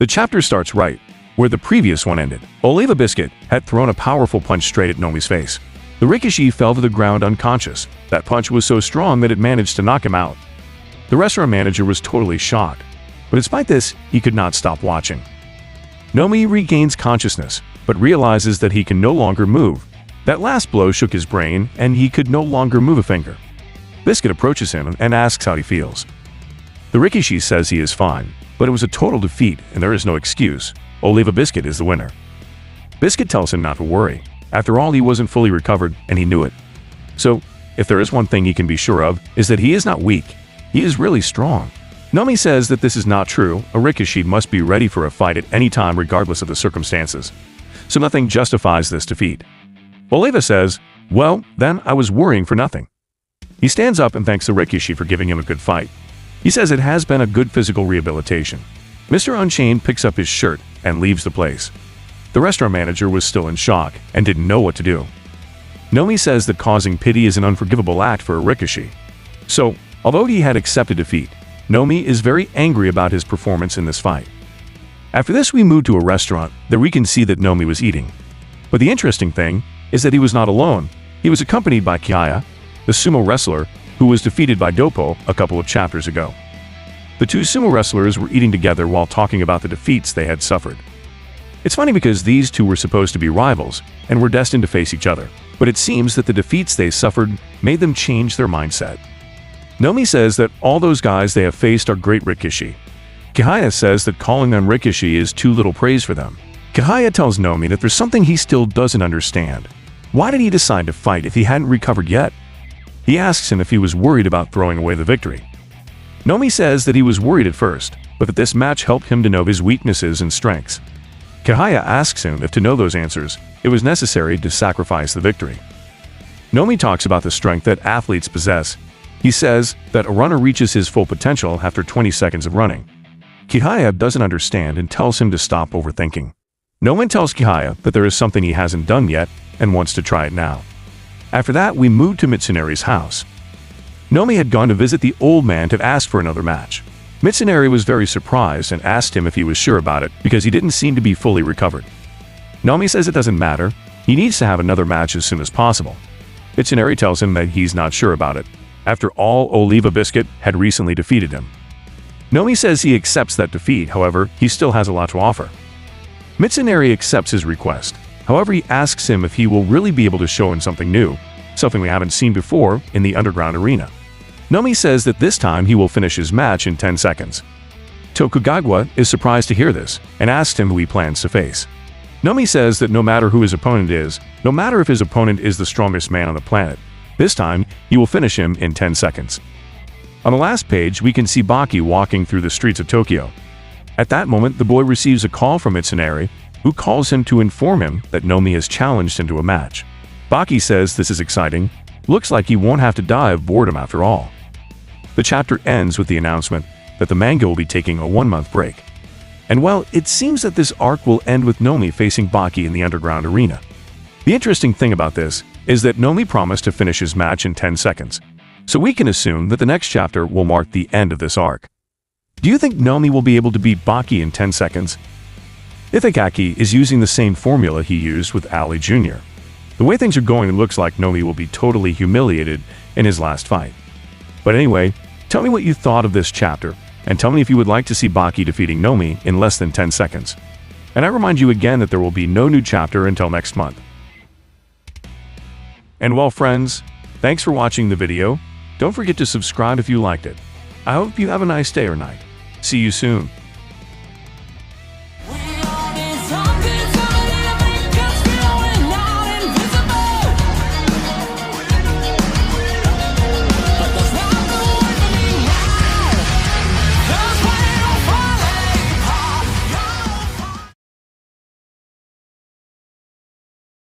The chapter starts right where the previous one ended. Oliva Biscuit had thrown a powerful punch straight at Nomi's face. The Rikishi fell to the ground unconscious. That punch was so strong that it managed to knock him out. The restaurant manager was totally shocked, but despite this, he could not stop watching. Nomi regains consciousness, but realizes that he can no longer move. That last blow shook his brain, and he could no longer move a finger. Biscuit approaches him and asks how he feels. The Rikishi says he is fine, but it was a total defeat and there is no excuse. Oliva Biscuit is the winner. Biscuit tells him not to worry. After all, he wasn't fully recovered, and he knew it. So, if there is one thing he can be sure of, is that he is not weak. He is really strong. Nomi says that this is not true. A Rikishi must be ready for a fight at any time regardless of the circumstances. So nothing justifies this defeat. Oliva says, well, then I was worrying for nothing. He stands up and thanks the Rikishi for giving him a good fight. He says it has been a good physical rehabilitation. Mr. Unchained picks up his shirt and leaves the place. The restaurant manager was still in shock and didn't know what to do. Nomi says that causing pity is an unforgivable act for a Rikishi. So, although he had accepted defeat, Nomi is very angry about his performance in this fight. After this, we move to a restaurant that we can see that Nomi was eating. But the interesting thing is that he was not alone. He was accompanied by Kiaya, the sumo wrestler who was defeated by Doppo a couple of chapters ago. The two sumo wrestlers were eating together while talking about the defeats they had suffered. It's funny because these two were supposed to be rivals and were destined to face each other, but it seems that the defeats they suffered made them change their mindset. Nomi says that all those guys they have faced are great Rikishi. Kihaya says that calling them Rikishi is too little praise for them. Kihaya tells Nomi that there's something he still doesn't understand. Why did he decide to fight if he hadn't recovered yet? He asks him if he was worried about throwing away the victory. Nomi says that he was worried at first, but that this match helped him to know his weaknesses and strengths. Kihaya asks him if to know those answers, it was necessary to sacrifice the victory. Nomi talks about the strength that athletes possess. He says that a runner reaches his full potential after 20 seconds of running. Kihaya doesn't understand and tells him to stop overthinking. Nomi tells Kihaya that there is something he hasn't done yet and wants to try it now. After that, we move to Mitsunari's house. Nomi had gone to visit the old man to ask for another match. Mitsunari was very surprised and asked him if he was sure about it because he didn't seem to be fully recovered. Nomi says it doesn't matter, he needs to have another match as soon as possible. Mitsunari tells him that he's not sure about it. After all, Oliva Biscuit had recently defeated him. Nomi says he accepts that defeat, however, he still has a lot to offer. Mitsunari accepts his request. However, he asks him if he will really be able to show him something new, something we haven't seen before in the underground arena. Nomi says that this time he will finish his match in 10 seconds. Tokugawa is surprised to hear this and asks him who he plans to face. Nomi says that no matter who his opponent is, no matter if his opponent is the strongest man on the planet, this time he will finish him in 10 seconds. On the last page, we can see Baki walking through the streets of Tokyo. At that moment, the boy receives a call from Mitsunari, who calls him to inform him that Nomi has challenged him to a match. Baki says this is exciting. Looks like he won't have to die of boredom after all. The chapter ends with the announcement that the manga will be taking a 1-month break. And well, it seems that this arc will end with Nomi facing Baki in the underground arena. The interesting thing about this is that Nomi promised to finish his match in 10 seconds, so we can assume that the next chapter will mark the end of this arc. Do you think Nomi will be able to beat Baki in 10 seconds? Itagaki is using the same formula he used with Ali Jr. The way things are going, it looks like Nomi will be totally humiliated in his last fight. But anyway, tell me what you thought of this chapter, and tell me if you would like to see Baki defeating Nomi in less than 10 seconds. And I remind you again that there will be no new chapter until next month. And well, friends, thanks for watching the video. Don't forget to subscribe if you liked it. I hope you have a nice day or night. See you soon.